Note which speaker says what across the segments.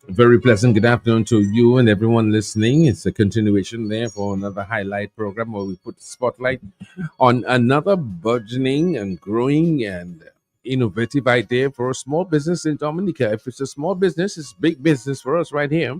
Speaker 1: Very pleasant good afternoon to you and everyone listening. It's a continuation there for another highlight program where we put the spotlight on another burgeoning and growing and innovative idea for a small business in Dominica. If it's a small business, it's big business for us right here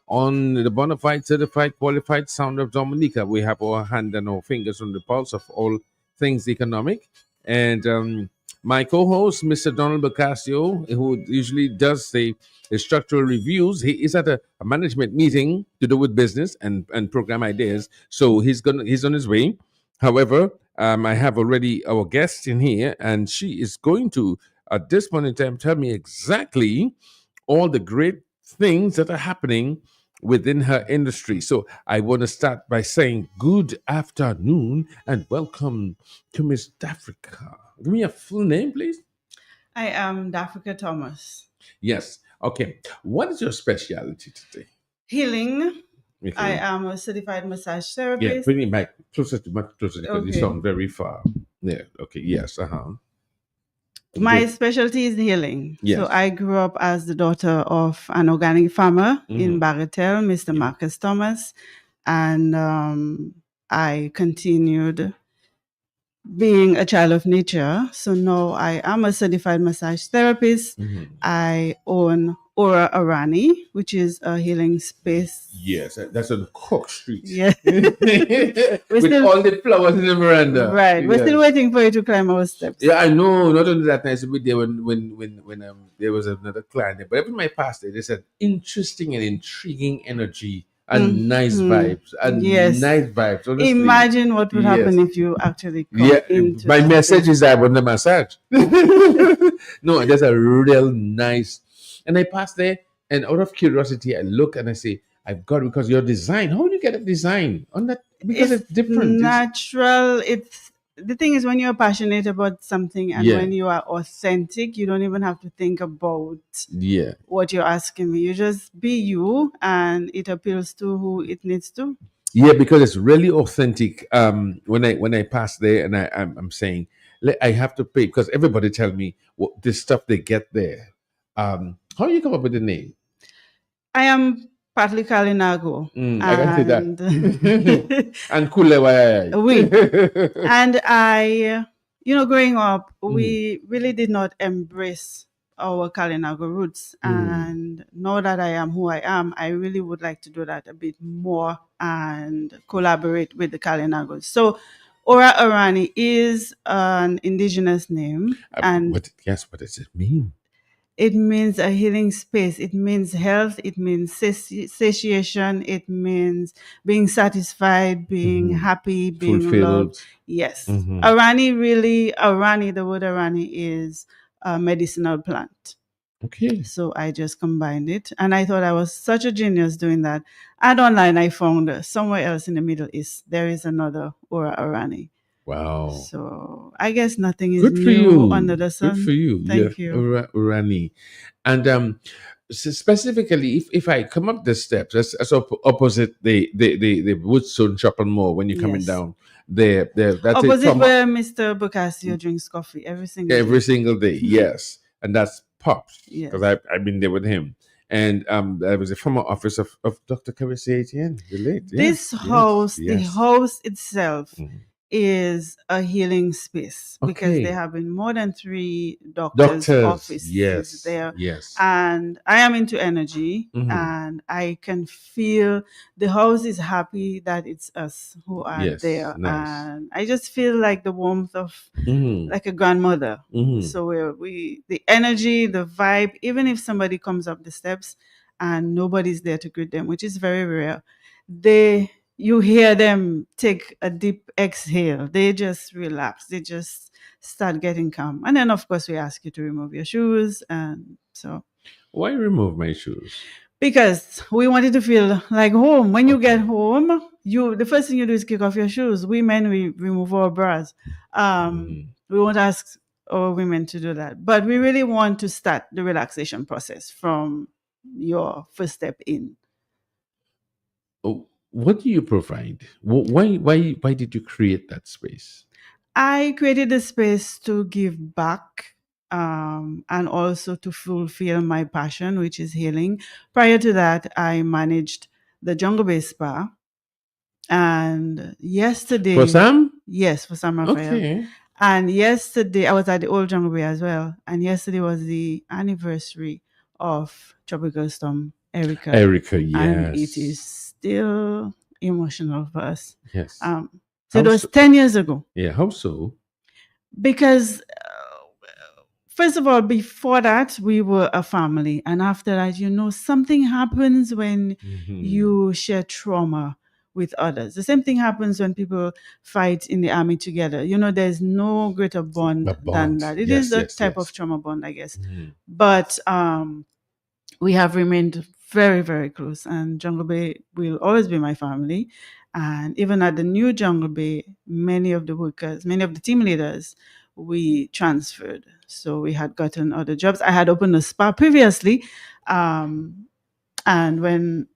Speaker 1: on the bona fide, certified, qualified sound of Dominica. We have our hand and our fingers on the pulse of all things economic. And my co-host, Mr. Donald Bocasio, who usually does the structural reviews, he is at a management meeting to do with business and program ideas. So he's on his way. However, I have already our guest in here, and she is going to, at this point in time, tell me exactly all the great things that are happening within her industry. So I want to start by saying good afternoon and welcome to Miss Dafrica. Give me a full name, please.
Speaker 2: I am Dafrica Thomas.
Speaker 1: Yes. Okay. What is your specialty today?
Speaker 2: Healing.
Speaker 1: Okay.
Speaker 2: I am a certified massage
Speaker 1: Yeah,
Speaker 2: therapist.
Speaker 1: bring it back closer because you
Speaker 2: Okay.
Speaker 1: sound very far. Yeah. Okay. Yes.
Speaker 2: My
Speaker 1: Good.
Speaker 2: specialty is healing.
Speaker 1: Yes.
Speaker 2: So I grew up as the daughter of an organic farmer in
Speaker 1: Mhm.
Speaker 2: Bagatelle, Mr.
Speaker 1: Yeah.
Speaker 2: Marcus Thomas. And I continued being a child of nature. So now I am a certified massage therapist.
Speaker 1: Mhm.
Speaker 2: I own Aura Arani, which is a healing space.
Speaker 1: Yes, that's on Cook Street.
Speaker 2: Yeah.
Speaker 1: With
Speaker 2: still-
Speaker 1: all the flowers in the veranda.
Speaker 2: Right. We're
Speaker 1: Yes.
Speaker 2: still waiting for you to climb our steps.
Speaker 1: Yeah, I know. Not only that, I used to be there when there was another client there. But every time I passed there, there's an interesting and intriguing energy and nice vibes and
Speaker 2: Yes.
Speaker 1: nice vibes. Honestly.
Speaker 2: Imagine what would happen
Speaker 1: Yes.
Speaker 2: if you actually come
Speaker 1: Yeah,
Speaker 2: into
Speaker 1: my
Speaker 2: that
Speaker 1: message
Speaker 2: space.
Speaker 1: is I want the massage. No, there's a real nice. And I pass there, and out of curiosity, I look and I say, I've got because your design. How do you get a design on that? Because it's different.
Speaker 2: Natural. It's the thing is when you're passionate about something and
Speaker 1: Yeah.
Speaker 2: when you are authentic, you don't even have to think about
Speaker 1: Yeah.
Speaker 2: what you're asking me. You just be you, and it appeals to who it needs to.
Speaker 1: Yeah, because it's really authentic. When I pass there and I'm saying I have to pay because everybody tell me what this stuff they get there. How you come up with the name?
Speaker 2: I am partly Kalinago.
Speaker 1: I can say that. And Kulewai.
Speaker 2: Oui. And I, growing up, we really did not embrace our Kalinago roots. And now that I am who I am, I really would like to do that a bit more and collaborate with the Kalinagos. So Ora Arani is an indigenous name. And
Speaker 1: what does it mean?
Speaker 2: it means a healing space. It means health. It means satiation. It means being satisfied, being happy, being
Speaker 1: Fulfilled.
Speaker 2: loved. Yes. Arani, the word Arani is a medicinal plant.
Speaker 1: Okay.
Speaker 2: So I just combined it. And I thought I was such a genius doing that. And online, I found somewhere else in the Middle East, there is another Ora Arani.
Speaker 1: Wow.
Speaker 2: So I guess nothing is
Speaker 1: Good for
Speaker 2: new
Speaker 1: you.
Speaker 2: under the sun.
Speaker 1: Good for you.
Speaker 2: Thank you.
Speaker 1: Urani. And so specifically, if I come up the steps, that's opposite the Woodstone Shopping Mall when you're coming down there. That's
Speaker 2: opposite where Mr. Bocasio drinks coffee every single
Speaker 1: day. Yes, and that's Pops because
Speaker 2: Yes.
Speaker 1: I've been there with him. And I was a former office of Dr. Carissa Etienne, the late.
Speaker 2: This house, the house itself, is a healing space because there
Speaker 1: Okay.
Speaker 2: have been more than 3 doctors'
Speaker 1: Doctors.
Speaker 2: offices
Speaker 1: Yes.
Speaker 2: there.
Speaker 1: Yes.
Speaker 2: And I am into energy,
Speaker 1: Mm-hmm.
Speaker 2: and I can feel the house is happy that it's us who are
Speaker 1: Yes.
Speaker 2: there.
Speaker 1: Nice.
Speaker 2: And I just feel like the warmth of
Speaker 1: Mm-hmm.
Speaker 2: like a grandmother.
Speaker 1: Mm-hmm.
Speaker 2: So we the energy, the vibe, even if somebody comes up the steps and nobody's there to greet them, which is very rare, they you hear them take a deep exhale. They just relax. They just start getting calm. And then of course we ask you to remove your shoes, and so
Speaker 1: Why remove my shoes?
Speaker 2: because we wanted to feel like home. When you get
Speaker 1: Okay.
Speaker 2: home, the first thing you do is kick off your shoes. We men, we remove our bras.
Speaker 1: Mm-hmm.
Speaker 2: We won't ask our women to do that, but we really want to start the relaxation process from your first step in.
Speaker 1: Oh, what do you provide? Why did you create that space?
Speaker 2: I created a space to give back, and also to fulfill my passion, which is healing. Prior to that, I managed the Jungle Bay Spa. And
Speaker 1: For
Speaker 2: yesterday,
Speaker 1: Sam?
Speaker 2: yes, for San Rafael.
Speaker 1: Okay.
Speaker 2: And yesterday, I was at the Old Jungle Bay as well. And yesterday was the anniversary of Tropical Storm Erica.
Speaker 1: Erica,
Speaker 2: And it is
Speaker 1: yes.
Speaker 2: still emotional for us.
Speaker 1: Yes.
Speaker 2: Um, so it
Speaker 1: How
Speaker 2: was
Speaker 1: so?
Speaker 2: 10 years ago.
Speaker 1: Yeah, how so?
Speaker 2: Because first of all, before that, we were a family. And after that, something happens when
Speaker 1: Mm-hmm.
Speaker 2: you share trauma with others. The same thing happens when people fight in the army together. There's no greater
Speaker 1: A
Speaker 2: bond than
Speaker 1: bond.
Speaker 2: that. It is
Speaker 1: Yes,
Speaker 2: a
Speaker 1: yes,
Speaker 2: type of
Speaker 1: yes.
Speaker 2: trauma bond, I guess.
Speaker 1: Mhm.
Speaker 2: But we have remained very, very close. And Jungle Bay will always be my family. And even at the new Jungle Bay, many of the workers, many of the team leaders, we transferred. So we had gotten other jobs. I had opened a spa previously. And when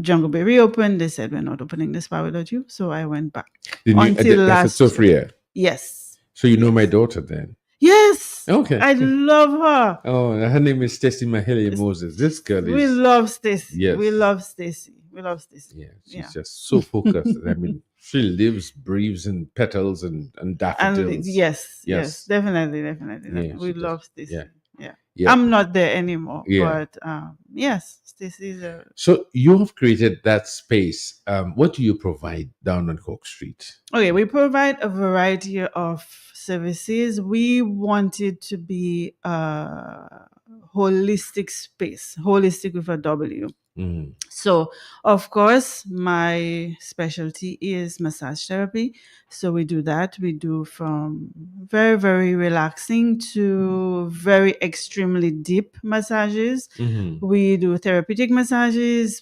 Speaker 2: Jungle Bay reopened, they said, we're not opening the spa without you. So I went back
Speaker 1: The new
Speaker 2: until
Speaker 1: that's at
Speaker 2: last year.
Speaker 1: Sophia.
Speaker 2: Yes.
Speaker 1: So you know my
Speaker 2: Yes.
Speaker 1: daughter then.
Speaker 2: Yes.
Speaker 1: Okay.
Speaker 2: I love her.
Speaker 1: Oh, her name is Stacy Mahalia
Speaker 2: It's-
Speaker 1: Moses. This girl
Speaker 2: We
Speaker 1: is
Speaker 2: love Stacy.
Speaker 1: yes.
Speaker 2: We love Stacy. We love Stacy.
Speaker 1: Yeah, she's
Speaker 2: Yeah.
Speaker 1: just so focused. I mean, she lives, breathes in petals and
Speaker 2: And
Speaker 1: daffodils.
Speaker 2: yes,
Speaker 1: Yes.
Speaker 2: definitely.
Speaker 1: Yeah,
Speaker 2: We
Speaker 1: she does.
Speaker 2: love Stacy.
Speaker 1: Yeah.
Speaker 2: Yeah.
Speaker 1: Yeah.
Speaker 2: I'm not there anymore,
Speaker 1: Yeah.
Speaker 2: but yes, Stacy is a.
Speaker 1: So you have created that space. What do you provide down on Cork Street?
Speaker 2: Okay, we provide a variety of services. We want it to be a holistic space, holistic with a W.
Speaker 1: Mm.
Speaker 2: So, of course, my specialty is massage therapy. So we do that. We do from very, very relaxing to very extremely deep massages.
Speaker 1: Mm-hmm.
Speaker 2: We do therapeutic massages.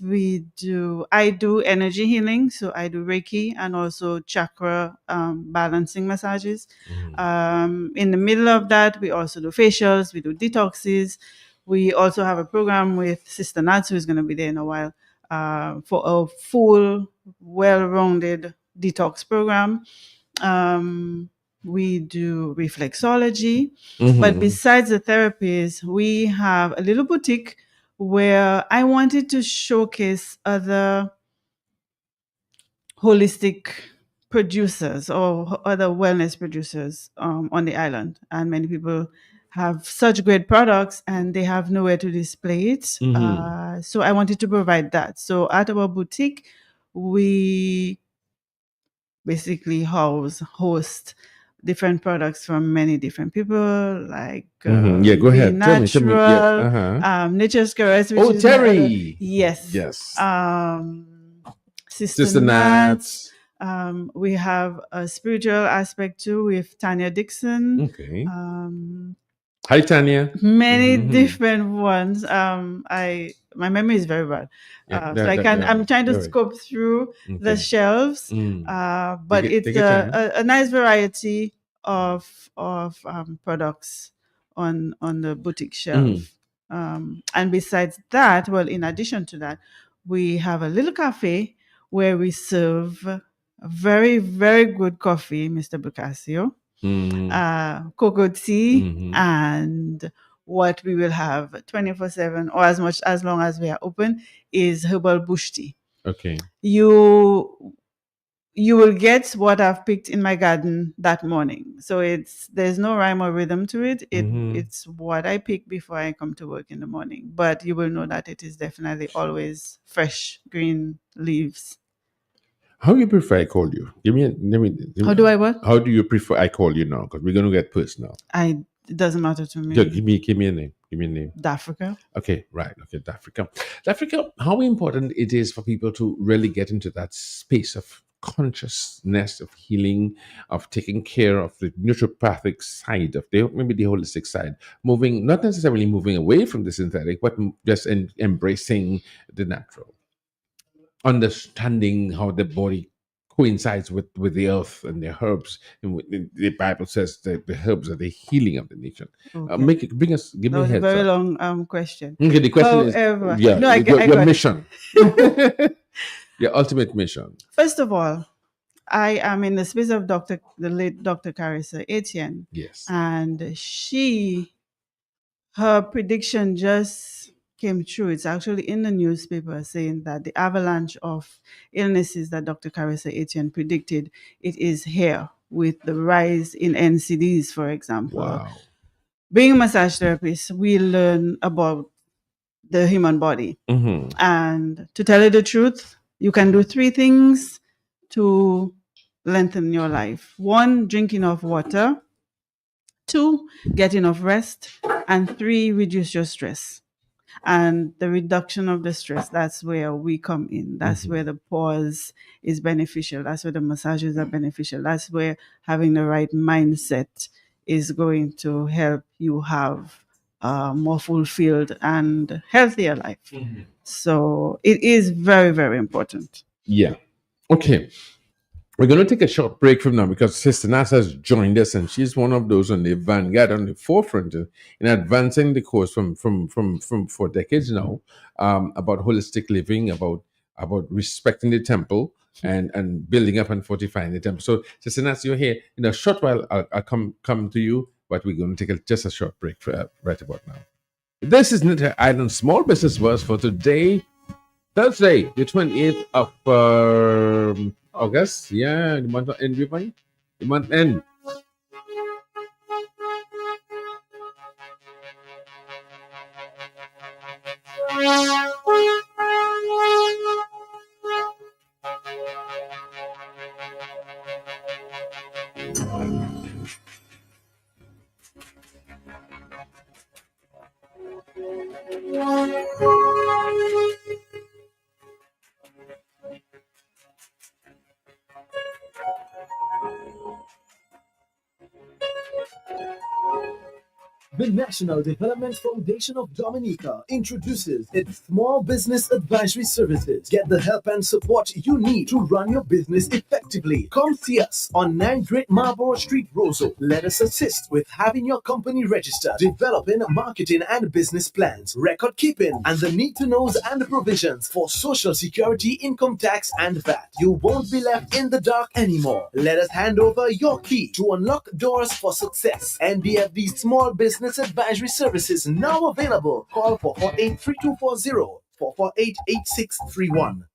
Speaker 2: I do energy healing. So I do Reiki and also chakra balancing massages.
Speaker 1: Mm-hmm.
Speaker 2: In the middle of that, we also do facials, we do detoxes. We also have a program with Sister Nats, who is going to be there in a while, for a full, well-rounded detox program. We do reflexology. But
Speaker 1: Mm-hmm.
Speaker 2: besides the therapies, we have a little boutique where I wanted to showcase other holistic producers or other wellness producers on the island. And many people have such great products and they have nowhere to display it.
Speaker 1: Mm-hmm.
Speaker 2: So I wanted to provide that. So at our boutique, we basically host different products from many different people, like
Speaker 1: Mm-hmm. Yeah, go
Speaker 2: Be
Speaker 1: ahead. Tell me. Yes.
Speaker 2: Natural, Nature's Caress, which
Speaker 1: Oh,
Speaker 2: is my other,
Speaker 1: Terry.
Speaker 2: yes,
Speaker 1: Yes.
Speaker 2: Sister
Speaker 1: Sister
Speaker 2: Nats.
Speaker 1: Nats.
Speaker 2: We have a spiritual aspect too with Tanya Dixon.
Speaker 1: Okay.
Speaker 2: Um,
Speaker 1: Hi, Tanya.
Speaker 2: many
Speaker 1: Mm-hmm.
Speaker 2: different ones. My memory is very bad,
Speaker 1: Yeah,
Speaker 2: so I'm trying to
Speaker 1: all right.
Speaker 2: scope through the
Speaker 1: Okay.
Speaker 2: shelves,
Speaker 1: Mm.
Speaker 2: but it's
Speaker 1: Take your time.
Speaker 2: a nice variety of products on the boutique shelf. And besides that, well, in addition to that, we have a little cafe where we serve very, very good coffee, Mr. Bucasio, cocoa tea,
Speaker 1: Mm-hmm.
Speaker 2: and what we will have 24/7 or as long as we are open is herbal bush tea.
Speaker 1: Okay.
Speaker 2: You you will get what I've picked in my garden that morning. So there's no rhyme or rhythm to it. It's what I pick before I come to work in the morning. But you will know that it is definitely always fresh green leaves.
Speaker 1: How do you prefer I call you?
Speaker 2: How do I what?
Speaker 1: How do you prefer I call you now? Because we're gonna get personal.
Speaker 2: It doesn't matter to me.
Speaker 1: Yeah, give me a name. Give me a name.
Speaker 2: D'Africa.
Speaker 1: Okay, right. Okay, Africa. Africa, how important it is for people to really get into that space of consciousness, of healing, of taking care of the naturopathic side of maybe the holistic side, moving, not necessarily moving away from the synthetic, but just embracing the natural, understanding how the body coincides with the earth and the herbs. And the Bible says that the herbs are the healing of the nation.
Speaker 2: Okay.
Speaker 1: Give
Speaker 2: That
Speaker 1: me a
Speaker 2: was a
Speaker 1: heads
Speaker 2: very
Speaker 1: up.
Speaker 2: long question.
Speaker 1: Okay, the question is,
Speaker 2: However,
Speaker 1: yeah,
Speaker 2: no, I
Speaker 1: your
Speaker 2: got it.
Speaker 1: mission, your ultimate mission.
Speaker 2: First of all, I am in the space of the late Dr. Carissa Etienne,
Speaker 1: Yes.
Speaker 2: and her prediction just came true. It's actually in the newspaper saying that the avalanche of illnesses that Dr. Carissa Etienne predicted, it is here with the rise in NCDs, for example.
Speaker 1: Wow.
Speaker 2: Being a massage therapist, we learn about the human body. And to tell you the truth, you can do 3 things to lengthen your life. 1, drink enough water. 2, get enough rest. And 3, reduce your stress. And the reduction of the stress, that's where we come in. That's where the pause is beneficial. That's where the massages are beneficial. That's where having the right mindset is going to help you have a more fulfilled and healthier life. So it is very, very important.
Speaker 1: Yeah. Okay. We're going to take a short break from now because Sister Nasa has joined us, and she's one of those on the vanguard, on the forefront in advancing the course from for decades now, about holistic living, about respecting the temple and building up and fortifying the temple. So, Sister Nasa, you're here. In a short while, I'll come to you, but we're going to take just a short break right about now. This is Nita Island Small Business Verse for today, Thursday, the 28th of August. Yeah, the month end, everybody. The month end.
Speaker 3: The National Development Foundation of Dominica introduces its Small Business Advisory Services. Get the help and support you need to run your business effectively. Come see us on 9 Great Marlborough Street, Roseau. Let us assist with having your company registered, developing marketing and business plans, record keeping, and the need-to-knows and provisions for Social Security, income tax, and VAT. You won't be left in the dark anymore. Let us hand over your key to unlock doors for success. NDFD Small Business Advisory Services now available. Call 448-3240, 448-8631.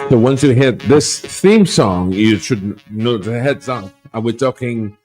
Speaker 1: So once you hear this theme song, you should know the heads up. We're talking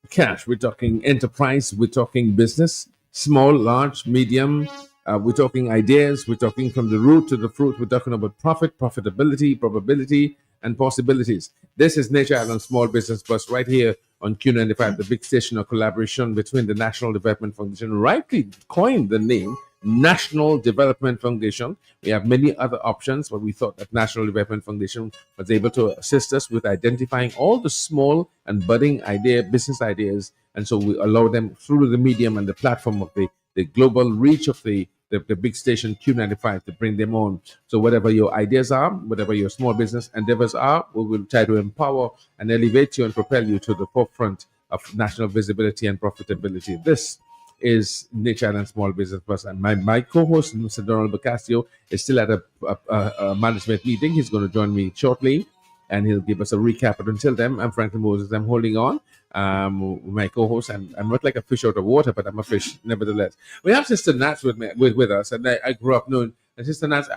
Speaker 1: cash, we're talking enterprise, we're talking business, small, large, medium. We're talking ideas, we're talking from the root to the fruit, we're talking about profit, profitability, probability, and possibilities. This is Nature Island Small Business Bus right here on Q95, the big station of collaboration between the National Development Foundation, rightly coined the name National Development Foundation. We have many other options, but we thought that National Development Foundation was able to assist us with identifying all the small and budding business ideas. And so we allow them through the medium and the platform of the global reach of the big station Q95 to bring them on. So whatever your ideas are, whatever your small business endeavors are, we will try to empower and elevate you and propel you to the forefront of national visibility and profitability. This is Nature Island Small Business Plus. And my co-host, Mr. Donald Bacasio, is still at a management meeting. He's going to join me shortly. and he'll give us a recap. But until then, I'm Franklin Moses. I'm holding on. My co-host, and I'm not like a fish out of water, but I'm a fish nevertheless. We have Sister Nats with us, and I grew up knowing and Sister Nats.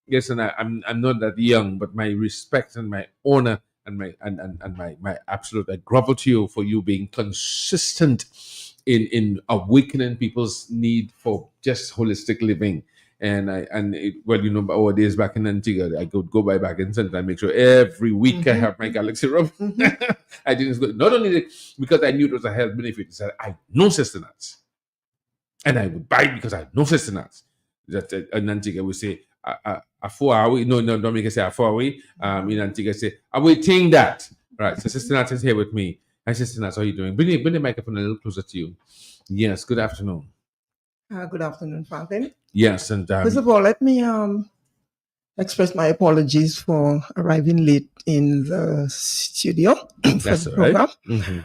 Speaker 1: Yes, and I'm not that young, but my respect and my honor and my absolute I grovel to you for you being consistent in awakening people's need for just holistic living. And our days back in Antigua, I could go by back in Center and make sure every week I have my Galaxy Rub. I didn't go, not only because I knew it was a health benefit, I said I know Sister Nuts. And I would buy it because I know Sister Nuts. That in Antigua we say a 4 hour. No, don't make it say a 4 hour. In Antigua say I will think that. Right. So Sister Nuts is here with me. Hi Sister Nuts, how are you doing? Bring the microphone a little closer to you. Yes, good afternoon.
Speaker 4: Good afternoon, Franklin.
Speaker 1: Yes, and
Speaker 4: first of all, let me express my apologies for arriving late in the studio for
Speaker 1: that's
Speaker 4: the
Speaker 1: all right.
Speaker 4: program.
Speaker 1: Mm-hmm.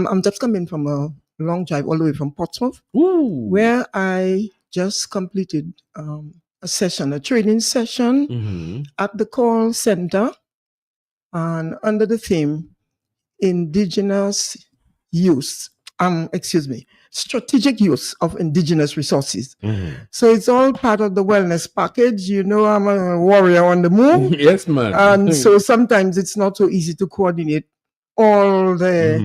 Speaker 4: I'm just coming from a long drive all the way from Portsmouth, where I just completed a training session at the call center, and under the theme indigenous use. Strategic use of indigenous resources. So it's all part of the wellness package. You know, I'm a warrior on the move.
Speaker 1: Yes, man.
Speaker 4: And so sometimes it's not so easy to coordinate all the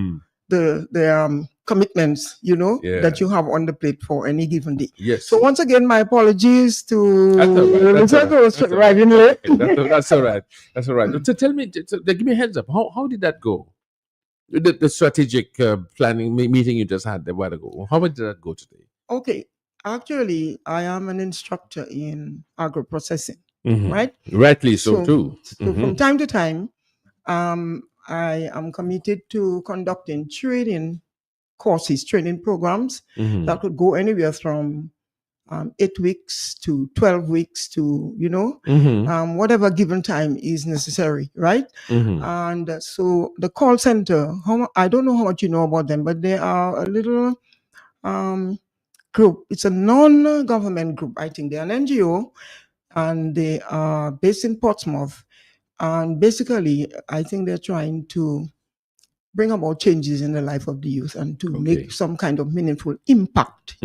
Speaker 4: commitments, that you have on the plate for any given day.
Speaker 1: Yes.
Speaker 4: So once again, my apologies to
Speaker 1: That's
Speaker 4: arriving late.
Speaker 1: That's all right. That's all right. So tell me, give me a heads up. How did that go? The strategic planning meeting you just had a while ago. How did that go today?
Speaker 4: Okay. Actually, I am an instructor in agro-processing, right?
Speaker 1: Rightly so too.
Speaker 4: So from time to time, I am committed to conducting training programs that could go anywhere from 8 weeks to 12 weeks to, whatever given time is necessary, right? And so the call center, I don't know how much you know about them, but they are a little group. It's a non-government group. I think they're an NGO, and they are based in Portsmouth. And basically, I think they're trying to bring about changes in the life of the youth and to make some kind of meaningful impact,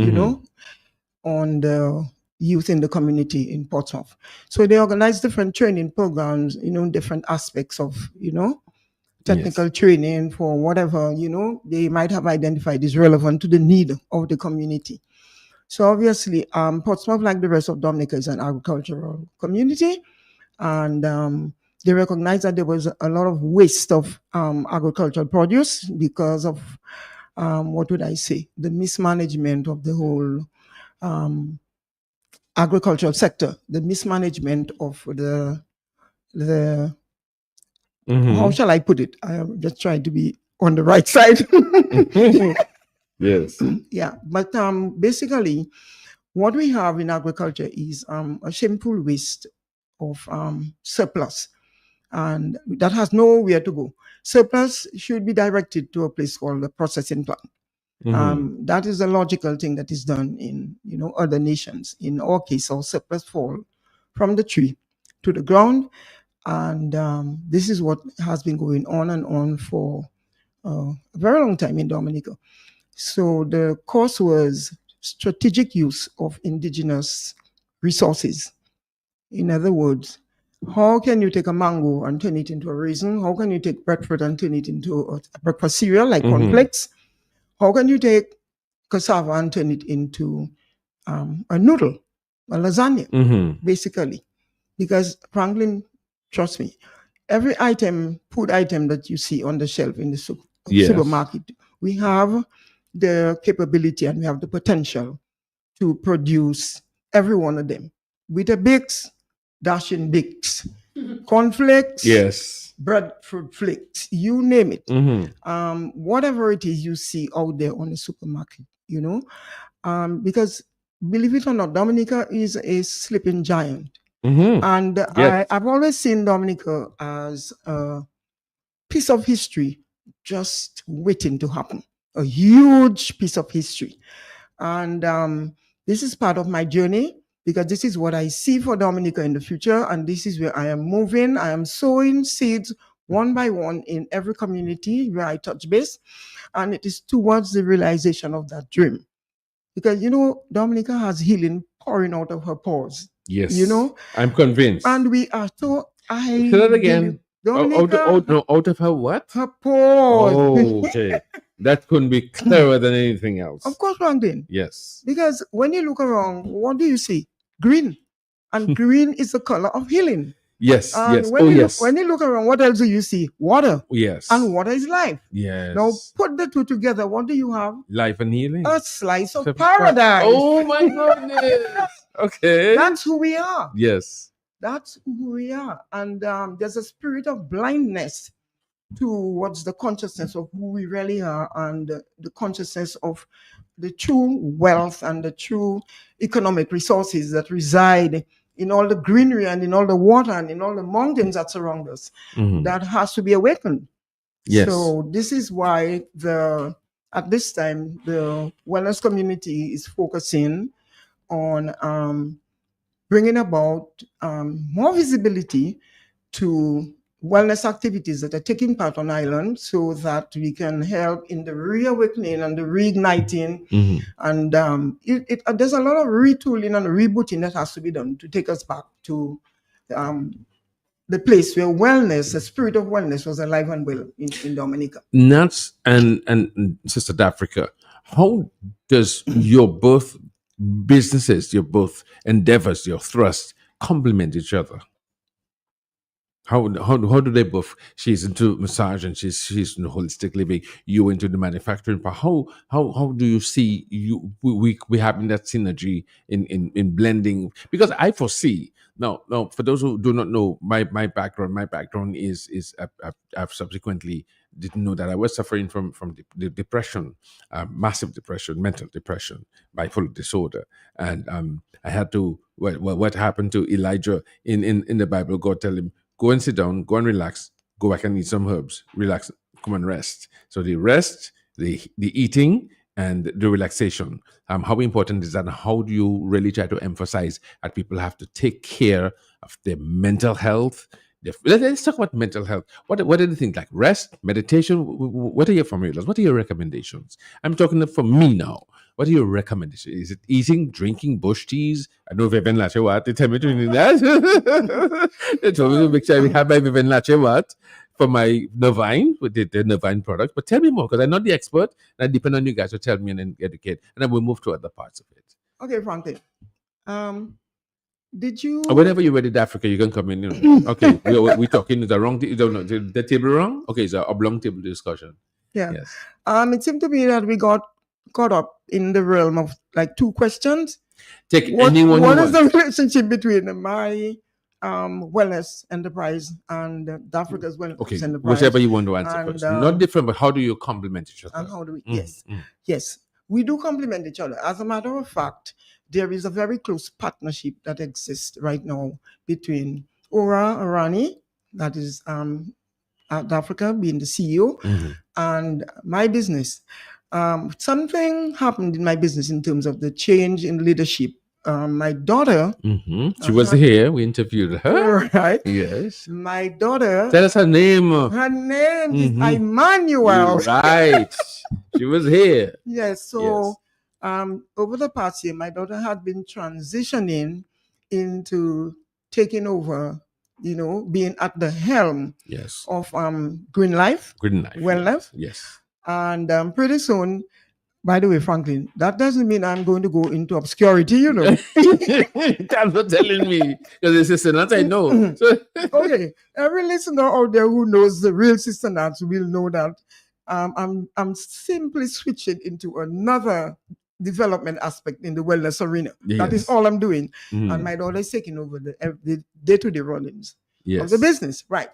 Speaker 4: on the youth in the community in Portsmouth. So they organize different training programs, different aspects of, technical training for whatever, they might have identified is relevant to the need of the community. So obviously, Portsmouth, like the rest of Dominica, is an agricultural community. And they recognized that there was a lot of waste of agricultural produce because of, the mismanagement of the whole agricultural sector, the mismanagement of the how shall I put it? I am just trying to be on the right side.
Speaker 1: Yes.
Speaker 4: Yeah, but basically, what we have in agriculture is a shameful waste of surplus, and that has nowhere to go. Surplus should be directed to a place called the processing plant. That is a logical thing that is done in other nations. In our case, our surplus fall from the tree to the ground, and this is what has been going on and on for a very long time in Dominica. So the course was strategic use of indigenous resources. In other words, how can you take a mango and turn it into a raisin? How can you take breadfruit and turn it into a breakfast cereal like cornflakes? How can you take cassava and turn it into a noodle, a lasagna, basically? Because Franklin, trust me, every food item that you see on the shelf in the supermarket, we have the capability and we have the potential to produce every one of them. Weetabix, dashing bix, cornflakes, breadfruit flakes, you name it. Whatever it is you see out there on the supermarket, because believe it or not, Dominica is a sleeping giant. And I've always seen Dominica as a piece of history just waiting to happen, a huge piece of history. And this is part of my journey, because this is what I see for Dominica in the future, and this is where I am moving. I am sowing seeds one by one in every community where I touch base. And it is towards the realization of that dream. Because, Dominica has healing pouring out of her pores.
Speaker 1: Yes. I'm convinced.
Speaker 4: And we are so...
Speaker 1: Say that again.
Speaker 4: Dominica,
Speaker 1: no, out of her what?
Speaker 4: her pores.
Speaker 1: Oh, okay. That couldn't be clearer than anything else.
Speaker 4: Of course, Franklin.
Speaker 1: Yes.
Speaker 4: Because when you look around, what do you see? Green. And green is the color of healing.
Speaker 1: Yes,
Speaker 4: And
Speaker 1: yes.
Speaker 4: when you look around, what else do you see? Water.
Speaker 1: Yes.
Speaker 4: And water is life.
Speaker 1: Yes.
Speaker 4: Now put the two together. What do you have?
Speaker 1: Life and healing.
Speaker 4: A slice of paradise.
Speaker 1: Oh my goodness. Okay.
Speaker 4: That's who we are.
Speaker 1: Yes.
Speaker 4: That's who we are. And there's a spirit of blindness towards the consciousness of who we really are, and the consciousness of the true wealth and the true economic resources that reside in all the greenery and in all the water and in all the mountains that surround us. That has to be awakened.
Speaker 1: Yes.
Speaker 4: So this is why at this time the wellness community is focusing on bringing about more visibility to wellness activities that are taking part on island, so that we can help in the reawakening and the reigniting. And there's a lot of retooling and rebooting that has to be done to take us back to the place where wellness, the spirit of wellness, was alive and well in Dominica.
Speaker 1: Nats and Sister Africa, how does your both businesses, your both endeavors, your thrust complement each other? How do they both? She's into massage and she's into holistic living. You into the manufacturing part. How do you see we having that synergy in blending? Because I foresee now for those who do not know my background is I've subsequently didn't know that I was suffering from the depression, massive depression, mental depression, bipolar disorder, and I had to what happened to Elijah in the Bible? God tell him, go and sit down, go and relax, go back and eat some herbs, relax, come and rest. So the rest, the eating, and the relaxation. How important is that? And how do you really try to emphasize that people have to take care of their mental health? Let's talk about mental health. What are the things like rest, meditation? What are your formulas? What are your recommendations? I'm talking for me now. What are your recommendations? Is it eating, drinking, bush teas? I know Vivian Lache what. They tell me to do that. They told me to make sure we have my Vivian Lache what for my Nervine, with the Nervine product. But tell me more, because I'm not the expert. And I depend on you guys to tell me and then educate. And then we'll move to other parts of it.
Speaker 4: Okay, Franklin. Did you...
Speaker 1: Whenever you're ready to Africa, you can come in. Okay, we're talking. Is the wrong? The table wrong? Okay, it's a oblong table discussion.
Speaker 4: Yeah.
Speaker 1: Yes.
Speaker 4: It seemed to me that we got caught up in the realm of like two questions.
Speaker 1: Take anyone.
Speaker 4: What is the relationship between my wellness enterprise and the Africa's wellness enterprise?
Speaker 1: Whichever you want to answer first. Not different, but how do you complement each other?
Speaker 4: And how do we? Yes, we do complement each other. As a matter of fact, there is a very close partnership that exists right now between Ora Arani, that is at Africa, being the CEO, and my business. Something happened in my business in terms of the change in leadership. My daughter,
Speaker 1: she was here. We interviewed her.
Speaker 4: Right.
Speaker 1: Yes.
Speaker 4: My daughter.
Speaker 1: Tell us her name.
Speaker 4: Her name is Emmanuel.
Speaker 1: Right. She was here.
Speaker 4: Yes. So, over the past year, my daughter had been transitioning into taking over, being at the helm of Green Life. Wellness.
Speaker 1: Yes.
Speaker 4: And pretty soon, by the way, Franklin, that doesn't mean I'm going to go into obscurity,
Speaker 1: That's not telling me, because it's Sister Nats I know.
Speaker 4: Okay, every listener out there who knows the real Sister Nats will know that I'm simply switching into another development aspect in the wellness arena. Yes. That is all I'm doing. And my daughter is taking over the day-to-day runnings of the business. Right.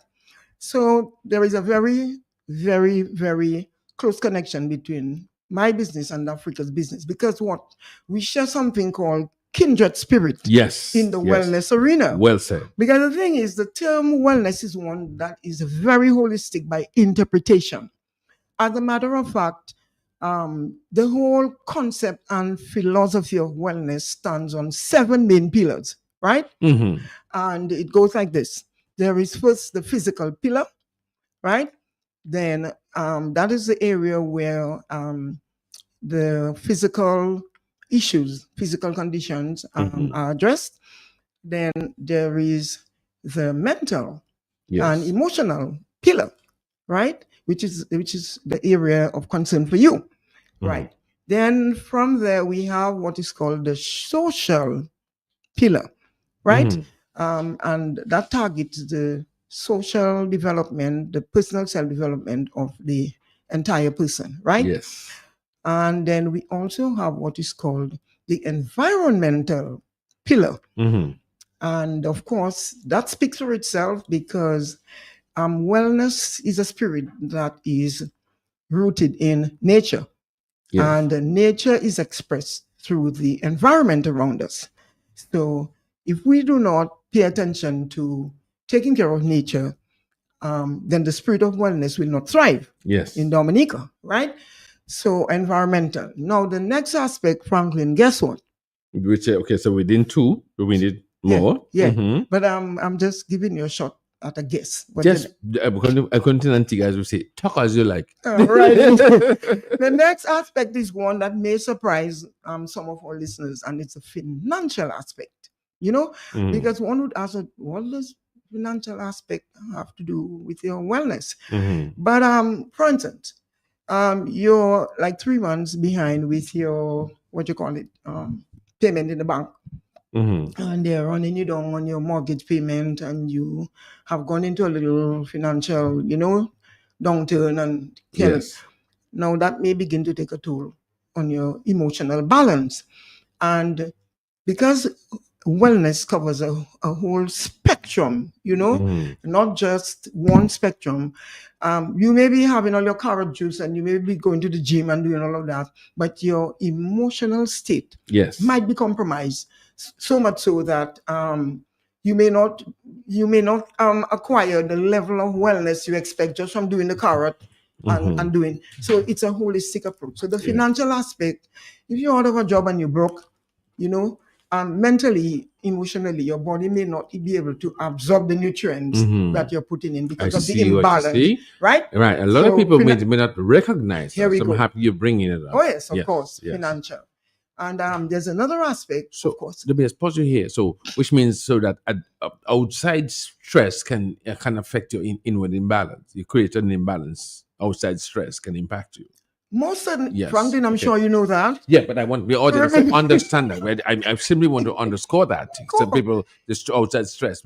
Speaker 4: So there is a very, very, very close connection between my business and Africa's business, because we share something called kindred spirit in the wellness arena.
Speaker 1: Well said.
Speaker 4: Because the thing is, the term wellness is one that is very holistic by interpretation. As a matter of fact, the whole concept and philosophy of wellness stands on 7 main pillars, right? And it goes like this. There is first the physical pillar, right? Then that is the area where the physical issues, physical conditions are addressed. Then there is the mental and
Speaker 1: Yes.
Speaker 4: emotional pillar, right? Which is the area of concern for you, right? Then from there we have what is called the social pillar, right? And that targets the social development, the personal self-development of the entire person, right?
Speaker 1: Yes.
Speaker 4: And then we also have what is called the environmental pillar. And of course, that speaks for itself because wellness is a spirit that is rooted in nature.
Speaker 1: Yes.
Speaker 4: And nature is expressed through the environment around us. So if we do not pay attention to taking care of nature, then the spirit of wellness will not thrive
Speaker 1: Yes.
Speaker 4: in Dominica, right? So environmental. Now the next aspect, Franklin, guess what?
Speaker 1: Which okay, so within two, we need more.
Speaker 4: Yeah. But I'm just giving you a shot at a guess. But
Speaker 1: Just according to Nanti guys will say, talk as you like.
Speaker 4: right. The next aspect is one that may surprise some of our listeners, and it's a financial aspect. You know, because one would ask, what does financial aspect have to do with your wellness? But for instance, you're like 3 months behind with your payment in the bank. And they're running you down on your mortgage payment, and you have gone into a little financial, downturn and
Speaker 1: Yes.
Speaker 4: Now that may begin to take a toll on your emotional balance. And because wellness covers a whole spectrum, not just one spectrum. You may be having all your carrot juice and you may be going to the gym and doing all of that, but your emotional state might be compromised, so much so that you may not acquire the level of wellness you expect just from doing the carrot and doing. So it's a holistic approach. So the financial aspect, if you're out of a job and you're broke, mentally, emotionally, your body may not be able to absorb the nutrients that you're putting in because of the imbalance. Right?
Speaker 1: Right. A lot of people may not recognize
Speaker 4: Here
Speaker 1: that.
Speaker 4: we
Speaker 1: I'm
Speaker 4: go.
Speaker 1: happy you're bringing it up.
Speaker 4: Oh, yes, of course. Yes. Financial. And there's another aspect,
Speaker 1: so,
Speaker 4: of course.
Speaker 1: Let me just pause you here. So, which means so that outside stress can affect your inward imbalance. You create an imbalance. Outside stress can impact you.
Speaker 4: Most certainly, Franklin, I'm sure you know that.
Speaker 1: Yeah, but I want the audience to understand that. Right? I simply want to underscore that. Some people, just outside stress,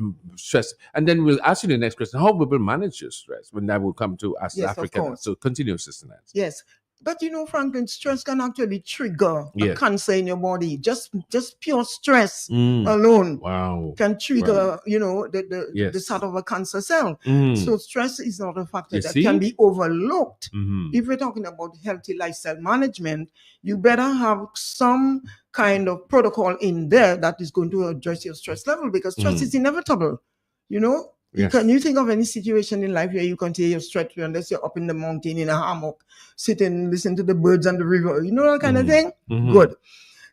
Speaker 1: and then we'll ask you the next question: how people manage your stress? When that will come to us, Africans. So continue, Sister Nancy.
Speaker 4: Yes. But Franklin, stress can actually trigger a cancer in your body. Just pure stress alone can trigger, the start of a cancer cell. So stress is not a factor that can be overlooked. If we're talking about healthy lifestyle management, you better have some kind of protocol in there that is going to address your stress level, because stress is inevitable, Can you think of any situation in life where you can take your stress unless you're up in the mountain in a hammock, sitting, listen to the birds and the river, that kind of thing? Good.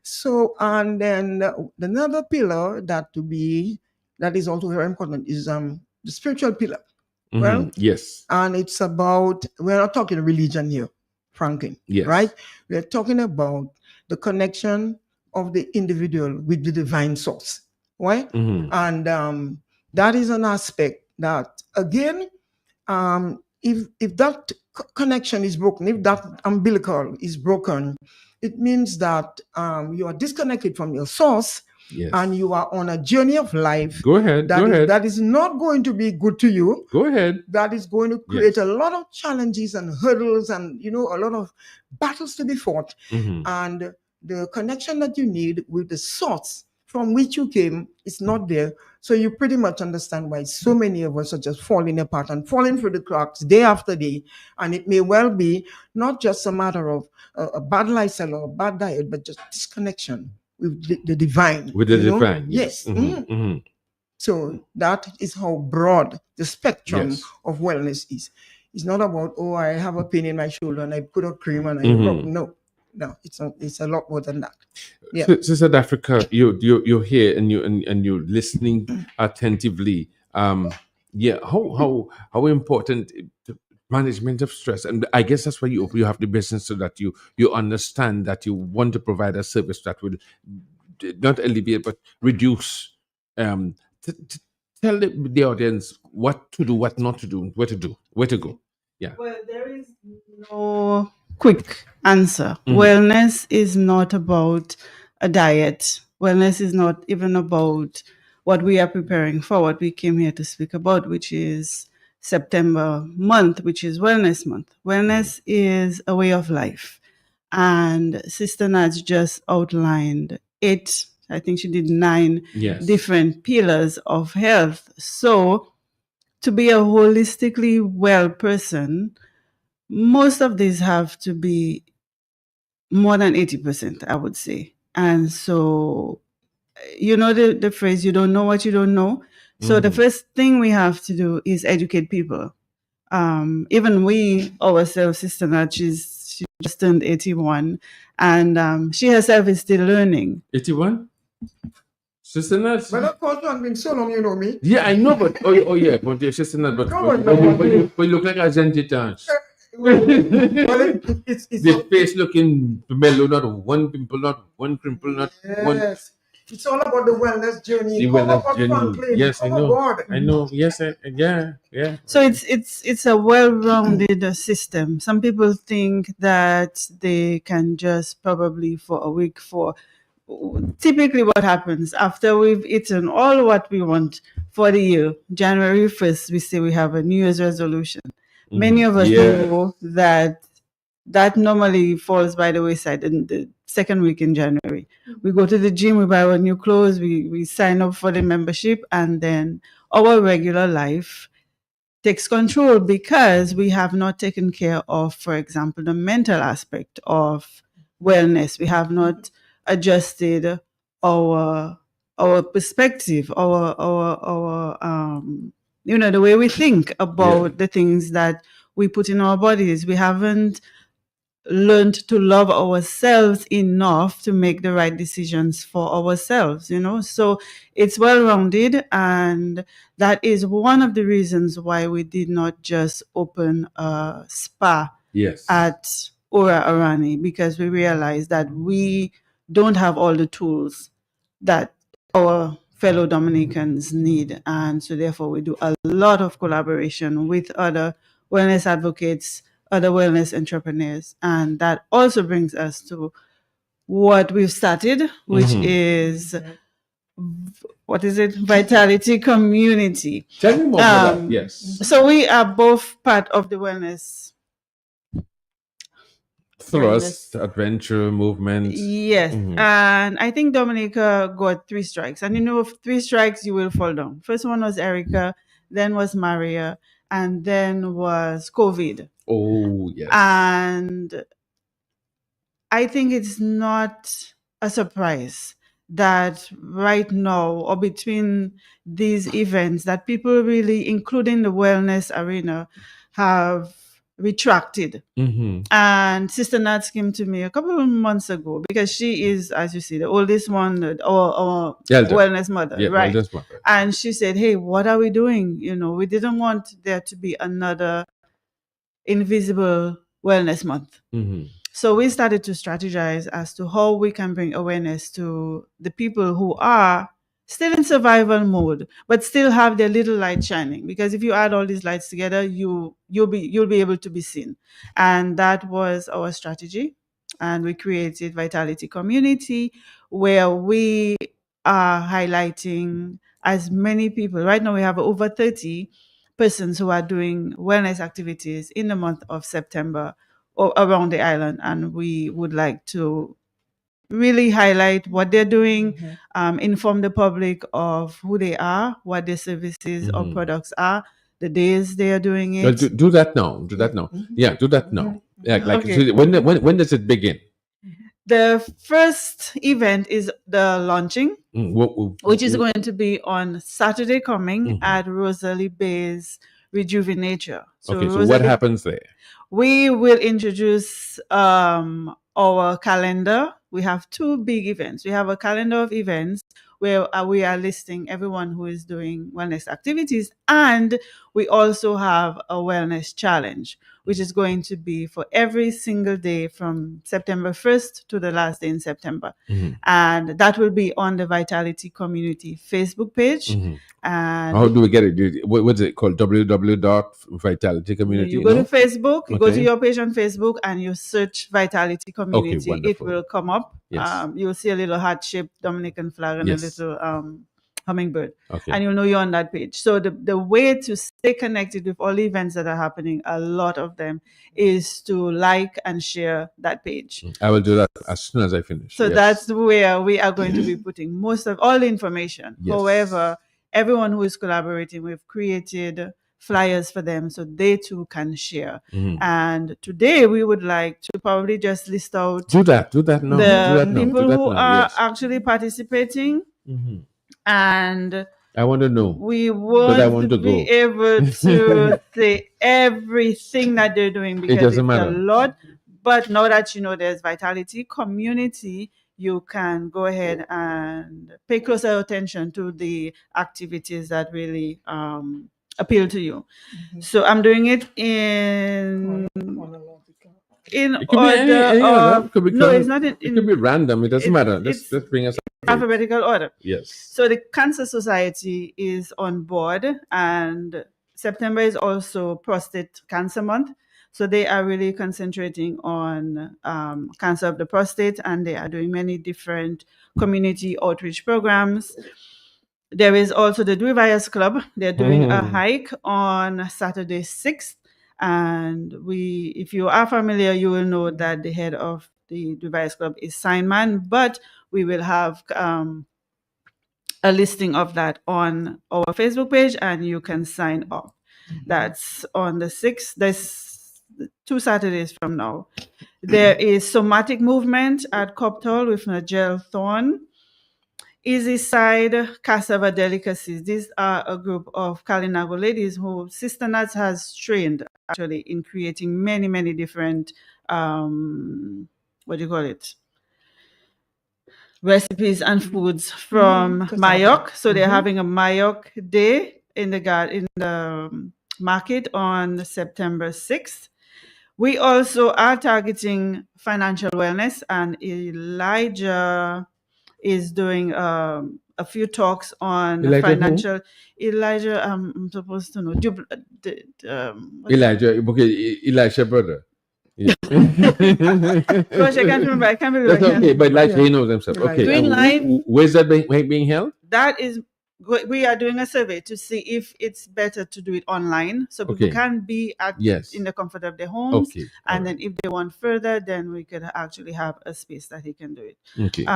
Speaker 4: So, and then another pillar that is also very important is the spiritual pillar. Well,
Speaker 1: yes.
Speaker 4: And it's about, we're not talking religion here, Franklin.
Speaker 1: Yes.
Speaker 4: Right? We're talking about the connection of the individual with the divine source. Right? And that is an aspect that, again, if that connection is broken, if that umbilical is broken, it means that you are disconnected from your source, and you are on a journey of life.
Speaker 1: Go ahead.
Speaker 4: That is not going to be good to you.
Speaker 1: Go ahead.
Speaker 4: That is going to create a lot of challenges and hurdles and, a lot of battles to be fought. And the connection that you need with the source from which you came is not there. So you pretty much understand why so many of us are just falling apart and falling through the cracks day after day. And it may well be not just a matter of a bad lifestyle or a bad diet, but just disconnection with the divine.
Speaker 1: With the divine.
Speaker 4: Yes. So that is how broad the spectrum of wellness is. It's not about, I have a pain in my shoulder and I put a cream and I broke. No, it's a lot more than that. Yeah.
Speaker 1: So South Africa, you're here and you're listening attentively. Yeah, how important management of stress, and I guess that's why you have the business, so that you understand that you want to provide a service that will not alleviate but reduce. Um, tell the audience what to do, what not to do, where to do, where to go. Yeah.
Speaker 2: Well, there is no quick answer.
Speaker 1: Mhm.
Speaker 2: Wellness is not about a diet. Wellness is not even about what we are preparing for, what we came here to speak about, which is September month, which is Wellness Month. Wellness is a way of life. And Sister Nats just outlined it. I think she did 9
Speaker 1: Yes.
Speaker 2: different pillars of health. So, to be a holistically well person, most of these have to be more than 80%, I would say. And so, you know, the phrase, you don't know what you don't know. So the first thing we have to do is educate people. Even we ourselves, Sister Nat, she just turned 81, and she herself is still learning.
Speaker 1: 81. Sister Nurse?
Speaker 4: But of course, not been so long, you know me.
Speaker 1: Yeah, I know, but oh yeah, but your sister Nurse, but
Speaker 4: Come on,
Speaker 1: but you look like a Gentitans.
Speaker 4: Well, it's
Speaker 1: The face looking mellow, not one pimple, not one crimple, not one.
Speaker 4: yes. It's all about the wellness journey.
Speaker 1: The
Speaker 4: Come
Speaker 1: wellness
Speaker 4: up,
Speaker 1: journey.
Speaker 4: Franklin.
Speaker 1: Yes, I
Speaker 4: Come on
Speaker 1: know.
Speaker 4: board.
Speaker 1: I know. Yes, yeah.
Speaker 2: So it's a well-rounded system. Some people think that they can just probably for a week for typically what happens after we've eaten all what we want for the year. January 1st, we say we have a New Year's resolution. Many of us know that normally falls by the wayside in the second week in January. We go to the gym, we buy our new clothes, we sign up for the membership, and then our regular life takes control because we have not taken care of, for example, the mental aspect of wellness. We have not adjusted our perspective, our the way we think about the things that we put in our bodies. We haven't learned to love ourselves enough to make the right decisions for ourselves, so it's well rounded, and that is one of the reasons why we did not just open a spa at Ora Arani, because we realized that we don't have all the tools that our fellow Dominicans need, and so therefore we do a lot of collaboration with other wellness advocates, other wellness entrepreneurs. And that also brings us to what we've started, which is, what is it? Vitality Community.
Speaker 1: Tell me more about that. Yes.
Speaker 2: So we are both part of the wellness
Speaker 1: thrust, adventure, movement.
Speaker 2: Yes. And I think Dominica got 3 strikes. And 3 strikes, you will fall down. First one was Erica, then was Maria, and then was COVID.
Speaker 1: Oh, yes.
Speaker 2: And I think it's not a surprise that right now, or between these events, that people really, including the wellness arena, have retracted. And Sister Nats came to me a couple of months ago, because she is, as you see, the oldest one, our wellness mother, right?
Speaker 1: Wellness mother.
Speaker 2: And she said, hey, what are we doing? We didn't want there to be another invisible wellness month. So we started to strategize as to how we can bring awareness to the people who are still in survival mode, but still have their little light shining. Because if you add all these lights together, you'll be able to be seen. And that was our strategy. And we created Vitality Community, where we are highlighting as many people. Right now we have over 30 persons who are doing wellness activities in the month of September or around the island, and we would like to really highlight what they're doing, inform the public of who they are, what their services or products are, the days they are doing it.
Speaker 1: Do that now. Yeah, do that now. Yeah,
Speaker 2: Okay.
Speaker 1: So when does it begin?
Speaker 2: The first event is the launching, which is going to be on Saturday coming at Rosalie Bay's Rejuvenature.
Speaker 1: So what happens there?
Speaker 2: We will introduce our calendar. We have 2 big events. We have a calendar of events where we are listing everyone who is doing wellness activities. And we also have a wellness challenge, which is going to be for every single day from September 1st to the last day in September. And that will be on the Vitality Community Facebook page. And
Speaker 1: how do we get it? What's it called? www.vitalitycommunity.
Speaker 2: you go to Facebook, you go to your page on Facebook, and you search Vitality Community.
Speaker 1: wonderful.
Speaker 2: It will come up.
Speaker 1: Yes.
Speaker 2: You'll see a little heart-shaped Dominican flag and
Speaker 1: Yes.
Speaker 2: a little hummingbird.
Speaker 1: Okay.
Speaker 2: And you'll know you're on that page. So the way to stay connected with all the events that are happening, a lot of them, is to like and share that page.
Speaker 1: I will do that as soon as I finish.
Speaker 2: So
Speaker 1: Yes.
Speaker 2: that's where we are going to be putting most of all the information.
Speaker 1: Yes.
Speaker 2: However, everyone who is collaborating, we've created flyers for them so they too can share. And today we would like to probably just list out
Speaker 1: Do that now.
Speaker 2: the people who are
Speaker 1: Yes.
Speaker 2: actually participating. And
Speaker 1: I want to know.
Speaker 2: we
Speaker 1: But I want
Speaker 2: won't
Speaker 1: to
Speaker 2: be
Speaker 1: go.
Speaker 2: able to say everything that they're doing because
Speaker 1: doesn't
Speaker 2: it's
Speaker 1: matter.
Speaker 2: a lot. But now that you know there's Vitality Community, you can go ahead and pay closer attention to the activities that really appeal to you. So I'm doing it in
Speaker 1: It could be any
Speaker 2: order
Speaker 1: order.
Speaker 2: of,
Speaker 1: It could be
Speaker 2: no, it's not
Speaker 1: it could be random. It doesn't matter.
Speaker 2: it's
Speaker 1: Let's bring us.
Speaker 2: alphabetical order.
Speaker 1: Yes.
Speaker 2: So the Cancer Society is on board, and September is also Prostate Cancer Month. So they are really concentrating on cancer of the prostate, and they are doing many different community outreach programs. There is also the Duivayas Club. They're doing a hike on Saturday 6th. And if you are familiar, you will know that the head of the Duivayas Club is Signman, but we will have a listing of that on our Facebook page, and you can sign up. That's on the 6th. There's 2 Saturdays from now. There is Somatic Movement at Copthall with Nigel Thorne. Easy Side Cassava Delicacies. These are a group of Kalinago ladies who Sister Nats has trained actually in creating many, many different, recipes and foods from Mayok. So they're having a Mayok Day in the market on September 6th. We also are targeting financial wellness, and Elijah is doing a few talks on financial. Elijah, I'm supposed to know.
Speaker 1: Elijah brother. Yeah.
Speaker 2: Gosh, I can't remember. I can't remember.
Speaker 1: That's okay, but like he knows himself. Okay.
Speaker 2: Green Life.
Speaker 1: Where's that being held?
Speaker 2: That is, we are doing a survey to see if it's better to do it online, so people can be in the comfort of their homes.
Speaker 1: Okay.
Speaker 2: And then if they want further, then we could actually have a space that he can do it.
Speaker 1: Okay.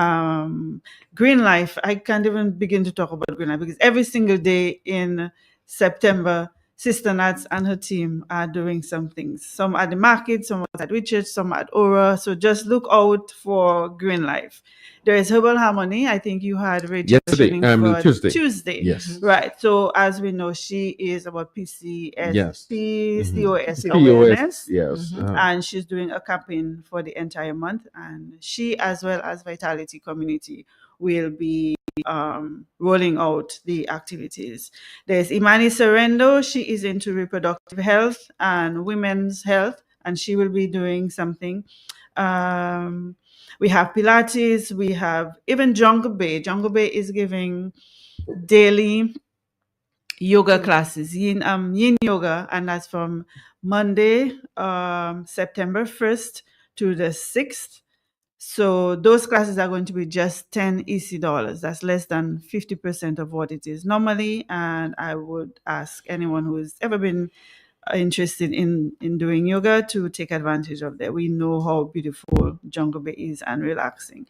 Speaker 2: Green Life, I can't even begin to talk about Green Life because every single day in September, Sister Nats and her team are doing some things. Some at the market, some at Richard, some at Aura. So just look out for Green Life. There is Herbal Harmony. I think you had Rachel Tuesday.
Speaker 1: Yes.
Speaker 2: Right. So as we know, she is about PCOS
Speaker 1: awareness.
Speaker 2: Yes. And she's doing a campaign for the entire month. And she, as well as Vitality Community, will be rolling out the activities. There's Imani Serendo. She is into reproductive health and women's health, and she will be doing something. We have Pilates. We have even Jungle Bay. Jungle Bay is giving daily yoga classes, yin yoga, and that's from Monday, September 1st to the 6th. So those classes are going to be just $10 EC. That's less than 50% of what it is normally. And I would ask anyone who has ever been interested in doing yoga to take advantage of that. We know how beautiful Jungle Bay is and relaxing.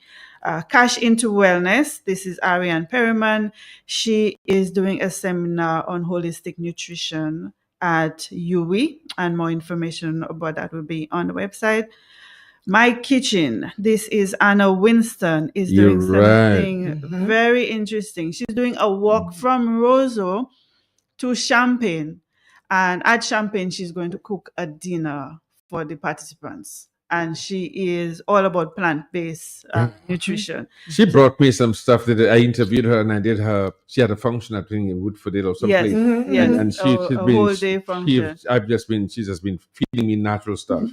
Speaker 2: Cash into Wellness. This is Ariane Perryman. She is doing a seminar on holistic nutrition at UWI, and more information about that will be on the website. My Kitchen. This is Anna Winston is doing something very interesting. She's doing a walk from Roseau to Champagne. And at Champagne, she's going to cook a dinner for the participants. and she is all about plant-based nutrition.
Speaker 1: She brought me some stuff that I interviewed her and I did her. She had a function at in Woodford or someplace,
Speaker 2: Yes,
Speaker 1: and she's
Speaker 2: a
Speaker 1: been
Speaker 2: whole day function.
Speaker 1: she's just been feeding me natural stuff.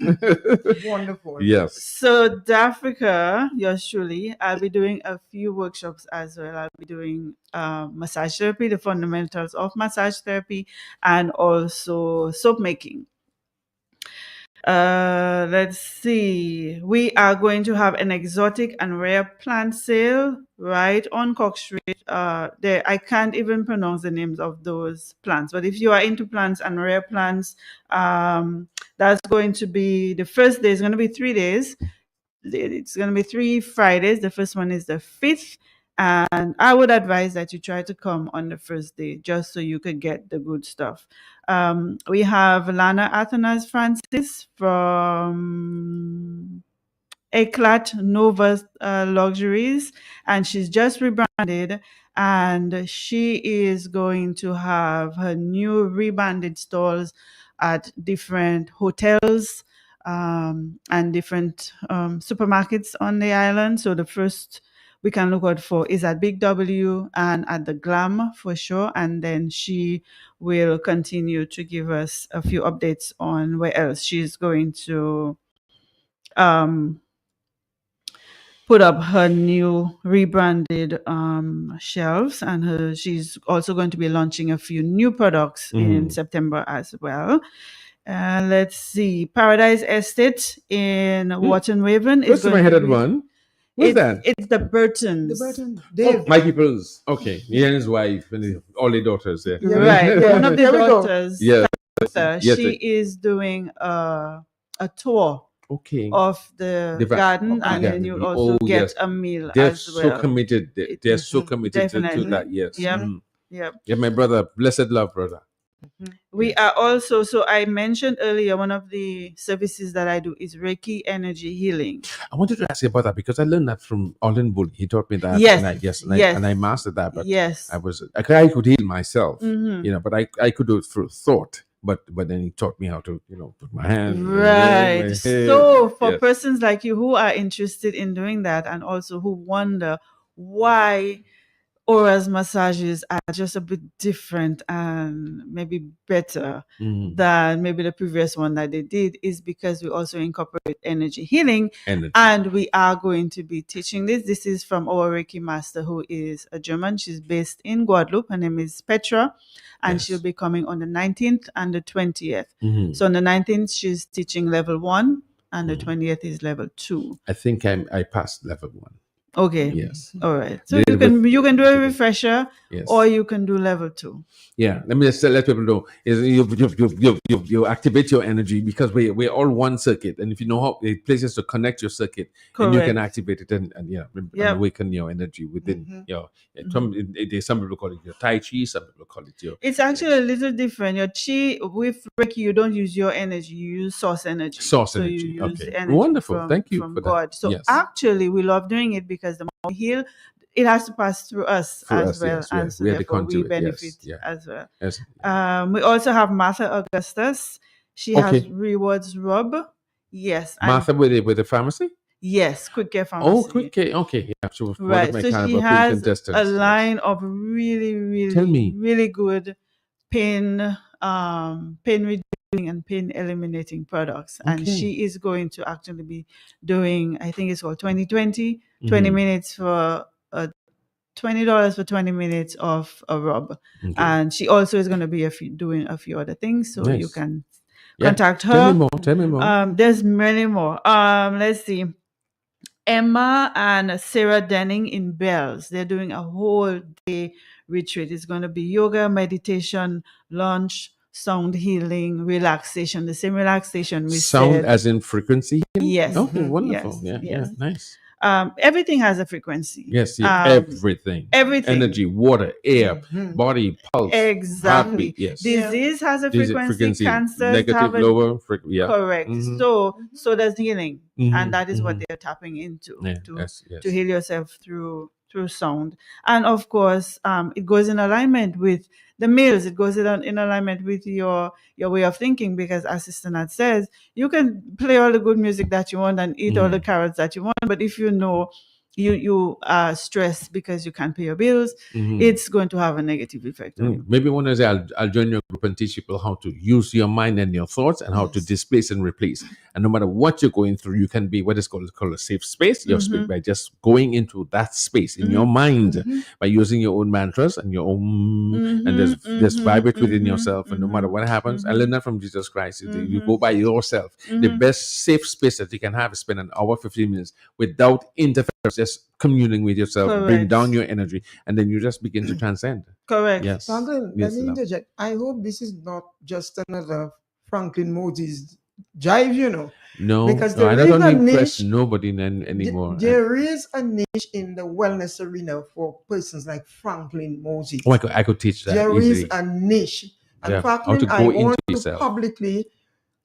Speaker 4: Wonderful.
Speaker 1: Yes.
Speaker 2: So Dafrica, yours truly, I'll be doing a few workshops as well. I'll be doing massage therapy, the fundamentals of massage therapy, and also soap making. Let's see. We are going to have an exotic and rare plant sale right on Cox Street. There, I can't even pronounce the names of those plants, but if you are into plants and rare plants, that's going to be the first day. It's going to be 3 days. It's going to be 3 Fridays. The first one is the 5th. And I would advise that you try to come on the first day just so you could get the good stuff. We have Lana Athanas Francis from Eclat Nova Luxuries, and she's just rebranded, and she is going to have her new rebranded stalls at different hotels and different supermarkets on the island. So the first we can look out for is at Big W and at the Glam for sure. And then she will continue to give us a few updates on where else she's going to put up her new rebranded shelves, and she's also going to be launching a few new products in September as well. Let's see, Paradise Estate in Wharton Waven is
Speaker 1: What's
Speaker 2: going
Speaker 1: my head
Speaker 2: to
Speaker 1: at
Speaker 2: be,
Speaker 1: one? What's that?
Speaker 2: It's the Burtons.
Speaker 4: The Burton.
Speaker 1: Oh,
Speaker 4: Dave.
Speaker 1: my people's. Okay. He and his wife and all the daughters there.
Speaker 2: Right. One of the
Speaker 4: There we go.
Speaker 2: daughters,
Speaker 1: Yeah.
Speaker 2: she is doing a tour
Speaker 1: Okay.
Speaker 2: of the garden, and then you also get a meal
Speaker 1: They're
Speaker 2: as well.
Speaker 1: so committed. They're so committed to that. Yes.
Speaker 2: Yep.
Speaker 1: Mhm.
Speaker 2: Yep.
Speaker 1: Yeah, my brother, blessed love, brother.
Speaker 2: We are also, so I mentioned earlier, one of the services that I do is Reiki energy healing.
Speaker 1: I wanted to ask you about that because I learned that from Olin Bull. He taught me that.
Speaker 2: Yes.
Speaker 1: And I mastered that. But
Speaker 2: Yes.
Speaker 1: I could heal myself, but I could do it through thought. But then he taught me how to, put my hand.
Speaker 2: Right.
Speaker 1: My head.
Speaker 2: So for
Speaker 1: Yes.
Speaker 2: persons like you who are interested in doing that, and also who wonder why Aura's massages are just a bit different and maybe better than maybe the previous one that they did, is because we also incorporate energy healing. And we are going to be teaching this. This is from our Reiki master, who is a German. She's based in Guadeloupe. Her name is Petra, and she'll be coming on the 19th and the 20th. So on the 19th, she's teaching level 1, and the 20th is level 2.
Speaker 1: I think I passed level 1.
Speaker 2: Okay.
Speaker 1: Yes.
Speaker 2: All right. So you can do a refresher,
Speaker 1: yes,
Speaker 2: or you can do level 2.
Speaker 1: Yeah. Let me just let people know is you activate your energy, because we're all one circuit, and if you know how places to connect your circuit, and you can activate it and and awaken your energy within some people call it your Tai Chi, some people call it your.
Speaker 2: It's actually a little different. Your Chi with Reiki, you don't use your energy; you use source energy.
Speaker 1: So
Speaker 2: you use
Speaker 1: okay.
Speaker 2: energy
Speaker 1: Wonderful. Thank you
Speaker 2: from
Speaker 1: for
Speaker 2: God.
Speaker 1: that.
Speaker 2: So actually, we love doing it because the more we heal, it has to pass through us as well,
Speaker 1: yes,
Speaker 2: and so
Speaker 1: we
Speaker 2: therefore we benefit as well.
Speaker 1: Yes.
Speaker 2: We also have Martha Augustus. She has Rewards Rub. Yes.
Speaker 1: Martha with the pharmacy?
Speaker 2: Yes, Quick Care Pharmacy.
Speaker 1: Oh, Quick Care. Okay. Yeah. So
Speaker 2: right. So she has a line of really, really good pain reducing and pain eliminating products. And she is going to actually be doing, I think it's called 20 minutes for $20 for 20 minutes of a rub. And she also is going to be doing a few other things, so you can contact her.
Speaker 1: Tell me more.
Speaker 2: There's many more. Let's see. Emma and Sarah Denning in Bells. They're doing a whole day retreat. It's going to be yoga, meditation, lunch, sound healing, relaxation. The same relaxation we
Speaker 1: sound as in frequency?
Speaker 2: Yes.
Speaker 1: Okay, wonderful. Yes. Yeah, nice.
Speaker 2: Everything has a frequency.
Speaker 1: Yes, everything. Energy, water, air, body, pulse.
Speaker 2: Exactly.
Speaker 1: Heartbeat, yes.
Speaker 2: Disease has a frequency. Cancer,
Speaker 1: negative, lower.
Speaker 2: Correct. So does healing, and that is what they're tapping into to heal yourself through through sound. And of course, it goes in alignment with the meals. It goes in alignment with your way of thinking, because as Sister Nat says, you can play all the good music that you want and eat all the carrots that you want, but if you know you are stressed because you can't pay your bills, it's going to have a negative effect on you.
Speaker 1: Maybe one day I'll join your group and teach people how to use your mind and your thoughts and how to displace and replace. And no matter what you're going through, you can be what is called a safe space. Your space by just going into that space in your mind by using your own mantras and your own and just vibrate within yourself. And no matter what happens, I learned that from Jesus Christ. You go by yourself. The best safe space that you can have is spend an hour, 15 minutes without interference, just communing with yourself.
Speaker 2: Correct.
Speaker 1: Bring down your energy, and then you just begin to transcend.
Speaker 2: Correct.
Speaker 1: Yes.
Speaker 4: Franklin,
Speaker 1: Yes,
Speaker 4: let me
Speaker 1: love.
Speaker 4: interject. I hope this is not just another Franklin Moses jive, you know.
Speaker 1: No,
Speaker 4: Because
Speaker 1: no, I
Speaker 4: there is
Speaker 1: don't
Speaker 4: a
Speaker 1: impress
Speaker 4: niche.
Speaker 1: nobody anymore.
Speaker 4: There is a niche in the wellness arena for persons like Franklin Moses.
Speaker 1: Oh, I could teach that
Speaker 4: There
Speaker 1: easily.
Speaker 4: is a niche. And
Speaker 1: Yeah, how
Speaker 4: Franklin,
Speaker 1: to
Speaker 4: I
Speaker 1: go into
Speaker 4: want to
Speaker 1: yourself.
Speaker 4: publicly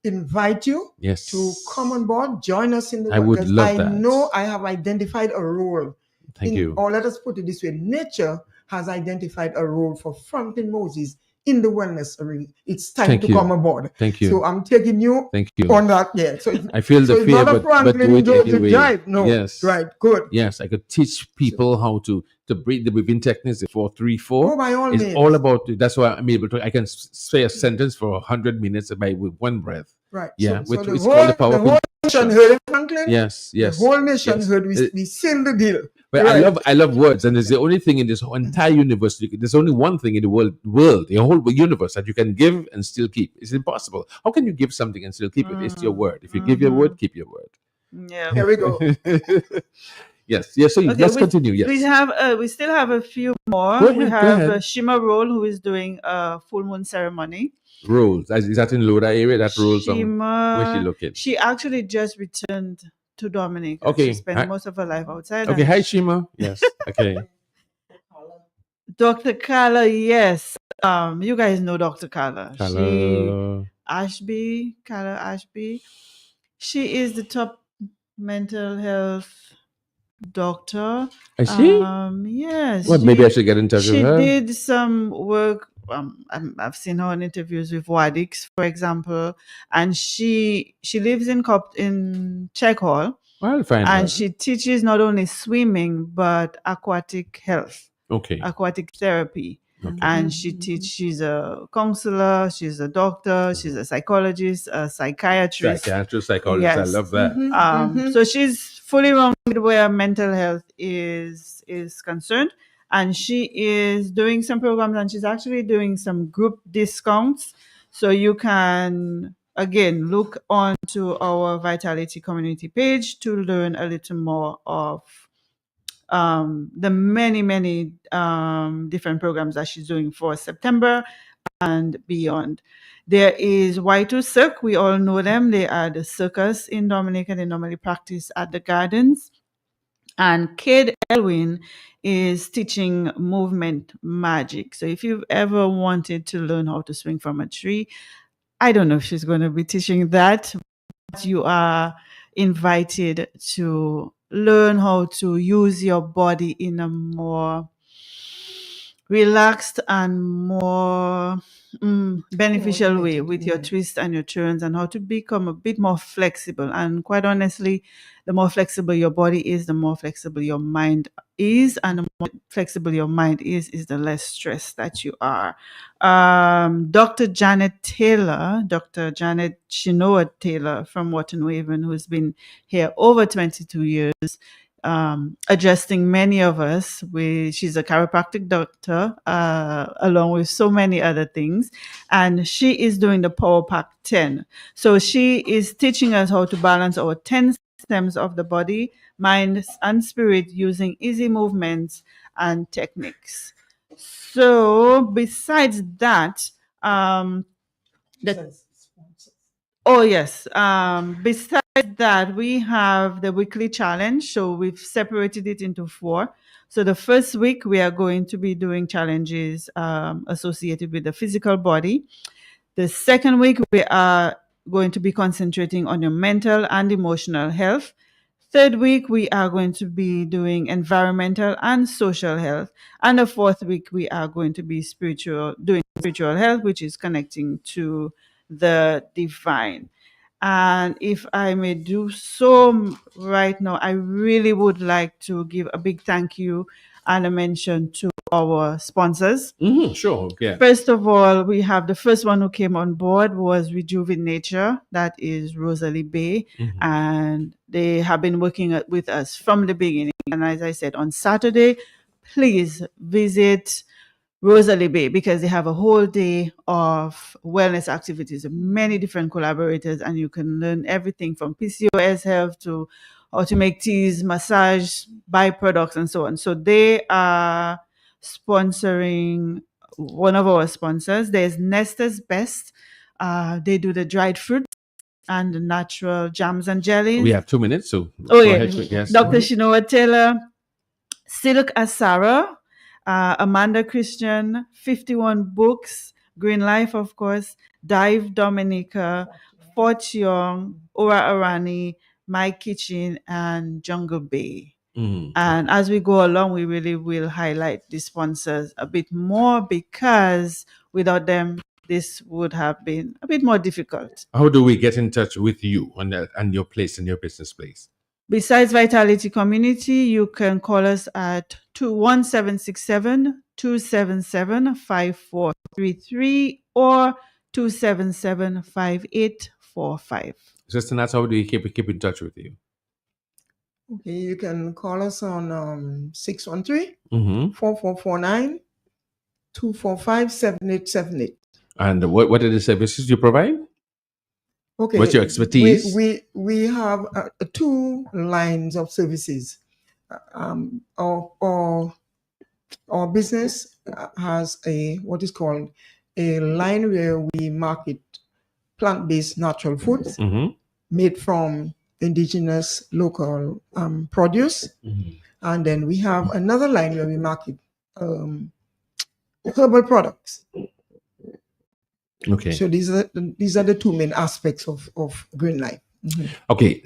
Speaker 4: invite you
Speaker 1: Yes.
Speaker 4: to come on board, join us in the
Speaker 1: I would
Speaker 4: because
Speaker 1: love
Speaker 4: I
Speaker 1: that.
Speaker 4: know I have identified a role.
Speaker 1: Thank you.
Speaker 4: Or let us put it this way, nature has identified a role for Franklin Moses in the wellness arena. It's time
Speaker 1: Thank
Speaker 4: to
Speaker 1: you.
Speaker 4: come aboard.
Speaker 1: Thank you.
Speaker 4: So I'm taking you
Speaker 1: Thank you.
Speaker 4: on that. Yeah. So
Speaker 1: I feel the
Speaker 4: it's
Speaker 1: fear,
Speaker 4: not a
Speaker 1: but do it
Speaker 4: Franklin
Speaker 1: anyway.
Speaker 4: jive. No.
Speaker 1: Yes.
Speaker 4: Right. Good.
Speaker 1: Yes, I could teach people how to breathe the breathing techniques, the 4-3-4.
Speaker 4: Oh, by all
Speaker 1: It's
Speaker 4: means.
Speaker 1: all about, that's why I'm able to, I can say a sentence for 100 minutes with one breath.
Speaker 4: Right.
Speaker 1: Yeah,
Speaker 4: So
Speaker 1: which
Speaker 4: the
Speaker 1: is called the power
Speaker 4: whole nation heard it, Franklin.
Speaker 1: Yes, yes.
Speaker 4: The whole nation
Speaker 1: yes.
Speaker 4: heard we sealed the deal.
Speaker 1: But
Speaker 4: Right.
Speaker 1: I love words, and it's the only thing in this whole entire universe. There's only one thing in the world, the whole universe that you can give and still keep. It's impossible. How can you give something and still keep it? It's your word. If you give your word, keep your word.
Speaker 2: Yeah.
Speaker 4: Here we go.
Speaker 1: Yes. So let's continue. Yes.
Speaker 2: We still have a few more.
Speaker 1: Go ahead,
Speaker 2: We
Speaker 1: go
Speaker 2: have
Speaker 1: ahead.
Speaker 2: Shima Roll, who is doing a full moon ceremony.
Speaker 1: Rolls. Is that in Loda area? That rolls on.
Speaker 2: Shima,
Speaker 1: Where's she looking?
Speaker 2: She actually just returned to Dominica.
Speaker 1: Okay.
Speaker 2: She spent most of her life outside.
Speaker 1: Okay.
Speaker 2: and
Speaker 1: Hi, Shima. Yes. Okay.
Speaker 2: Dr. Carla, yes. You guys know Dr. Carla.
Speaker 1: Hello.
Speaker 2: Carla Ashby. She is the top mental health doctor.
Speaker 1: Is she?
Speaker 2: Yes.
Speaker 1: Well, maybe I should get in touch with her.
Speaker 2: She did some work. I've seen her on interviews with Wadix, for example, and she lives in Czech Hall,
Speaker 1: I'll find her.
Speaker 2: and she teaches not only swimming but aquatic health,
Speaker 1: Okay.
Speaker 2: aquatic therapy.
Speaker 1: Okay.
Speaker 2: And she's a counselor, she's a doctor, she's a psychologist, a psychiatrist.
Speaker 1: Psychiatrist, psychologist.
Speaker 2: Yes.
Speaker 1: I love that.
Speaker 2: So she's fully rounded where mental health is concerned, and she is doing some programs, and she's actually doing some group discounts. So you can again look onto our Vitality community page to learn a little more of the many different programs that she's doing for September and beyond. There is Y2 Cirque. We all know them. They are the circus in Dominica. They normally practice at the gardens. And Kate Elwin is teaching movement magic. So if you've ever wanted to learn how to swing from a tree, I don't know if she's going to be teaching that, but you are invited to learn how to use your body in a more relaxed and more beneficial way with your twists and your turns, and how to become a bit more flexible. And quite honestly, the more flexible your body is, the more flexible your mind is, and the more flexible your mind is the less stressed that you are. Dr. Janet Chinoa Taylor from Waterhaven, who's been here over 22 years, addressing many of us. She's a chiropractic doctor, along with so many other things, and she is doing the Power Pack 10. So she is teaching us how to balance our 10 systems of the body, mind, and spirit using easy movements and techniques. So besides that, besides that, we have the weekly challenge. So we've separated it into 4. So the first week, we are going to be doing challenges associated with the physical body. The second week, we are going to be concentrating on your mental and emotional health. Third week, we are going to be doing environmental and social health. And the fourth week, we are going to be doing spiritual health, which is connecting to the divine. And if I may do so right now, I really would like to give a big thank you and a mention to our sponsors.
Speaker 1: Sure. Yeah.
Speaker 2: First of all, we have the first one who came on board was Rejuvenate Nature. That is Rosalie Bay. And they have been working with us from the beginning. And as I said, on Saturday, please visit Rosalie Bay because they have a whole day of wellness activities, many different collaborators, and you can learn everything from PCOS health to how to make teas, massage, byproducts, and so on. So they are sponsoring one of our sponsors. There's Nesta's Best. They do the dried fruits and the natural jams and jellies.
Speaker 1: We have 2 minutes, so
Speaker 2: Oh,
Speaker 1: go
Speaker 2: yeah.
Speaker 1: ahead, quick. Yes.
Speaker 2: Dr. Shinoa Taylor, Silk Asara, Amanda Christian, 51 Books, Green Life, of course, Dive Dominica, Fort Young, Ora Arani, My Kitchen, and Jungle Bay. And as we go along, we really will highlight the sponsors a bit more because without them, this would have been a bit more difficult.
Speaker 1: How do we get in touch with you and your place and your business place?
Speaker 2: Besides Vitality Community, you can call us at 21767-277-5433 or 277-5845.
Speaker 1: Sister Nats, how do we keep in touch with you?
Speaker 4: Okay, you can call us on 613-4449 245-7878.
Speaker 1: And what are the services you provide?
Speaker 4: Okay.
Speaker 1: What's your expertise?
Speaker 4: We have 2 lines of services. Our business has what is called a line where we market plant-based natural foods made from indigenous local produce. And then we have another line where we market herbal products.
Speaker 1: Okay.
Speaker 4: So these are the 2 main aspects of Green Life.
Speaker 1: Okay,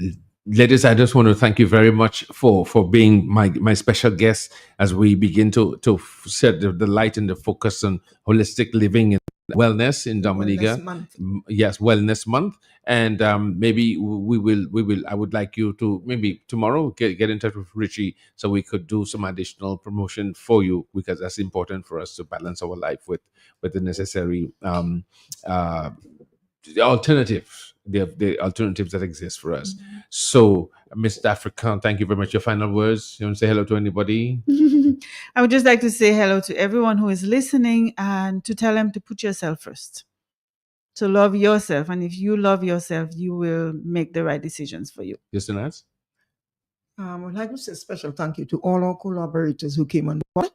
Speaker 1: ladies, I just want to thank you very much for being my special guest as we begin to set the light and the focus on holistic living and wellness in Dominica.
Speaker 4: Wellness Month.
Speaker 1: Yes, Wellness Month. And maybe we will. I would like you to maybe tomorrow get in touch with Richie so we could do some additional promotion for you because that's important for us to balance our life with the necessary the alternatives, the alternatives that exist for us. So, Mr. African, thank you very much. Your final words. You want to say hello to anybody?
Speaker 2: I would just like to say hello to everyone who is listening and to tell them to put yourself first, to love yourself. And if you love yourself, you will make the right decisions for you.
Speaker 1: Yes, Nats?
Speaker 4: I'd like to say a special thank you to all our collaborators who came on board,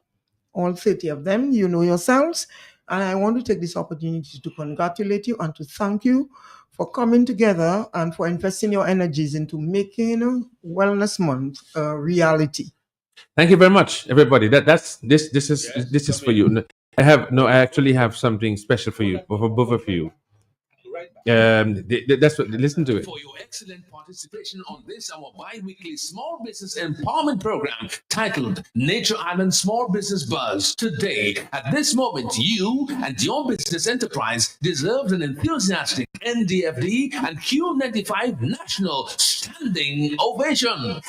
Speaker 4: all 30 of them. You know yourselves. And I want to take this opportunity to congratulate you and to thank you for coming together and for investing your energies into making Wellness Month a reality.
Speaker 1: Thank you very much, everybody. This is for you. I actually have something special for you, for both of you. That's what. Listen to it.
Speaker 5: For your excellent participation on this, our bi-weekly small business empowerment program titled Nature Island Small Business Buzz. Today, at this moment, you and your business enterprise deserves an enthusiastic NDFD and Q95 national standing ovation.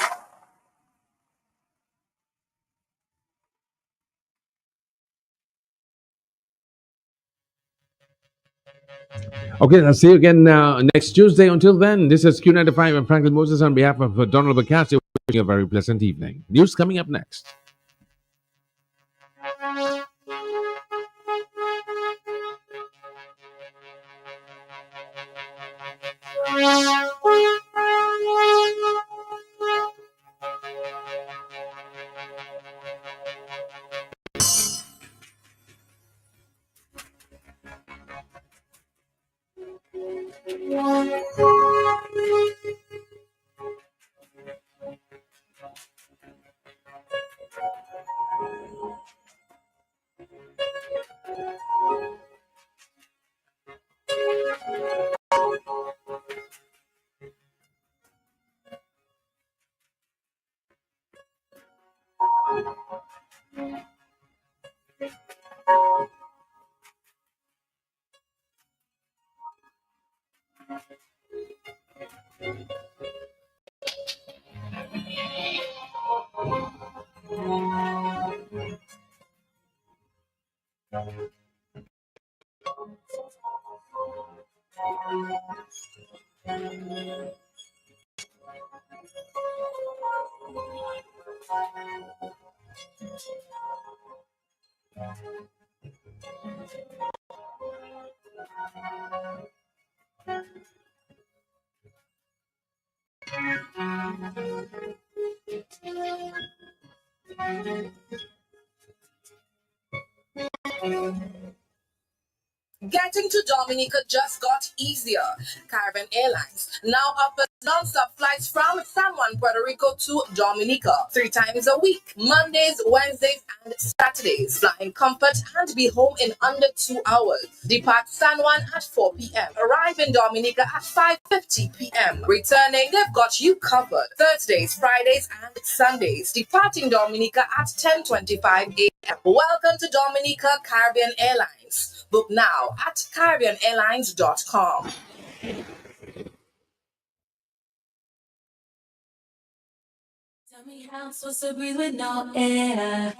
Speaker 1: Okay, I'll see you again next Tuesday. Until then, this is Q95 and Franklin Moses on behalf of Donald Bacasio. Wishing you a very pleasant evening. News coming up next.
Speaker 6: Getting to Dominica just got easier. Caribbean Airlines now offers non-stop flights from San Juan, Puerto Rico to Dominica 3 times a week, Mondays, Wednesdays, and Saturdays. Fly in comfort and be home in under 2 hours. Depart San Juan at 4 p.m. Arrive in Dominica at 5:50 p.m. Returning, they've got you covered. Thursdays, Fridays, and Sundays. Departing Dominica at 10:25 a.m. Welcome to Dominica Caribbean Airlines. Book now at CaribbeanAirlines.com.
Speaker 7: Tell me how I'm supposed to breathe with no air.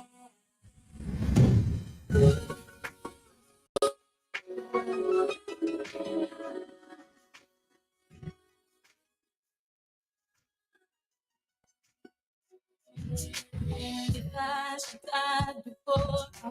Speaker 7: If I should die before I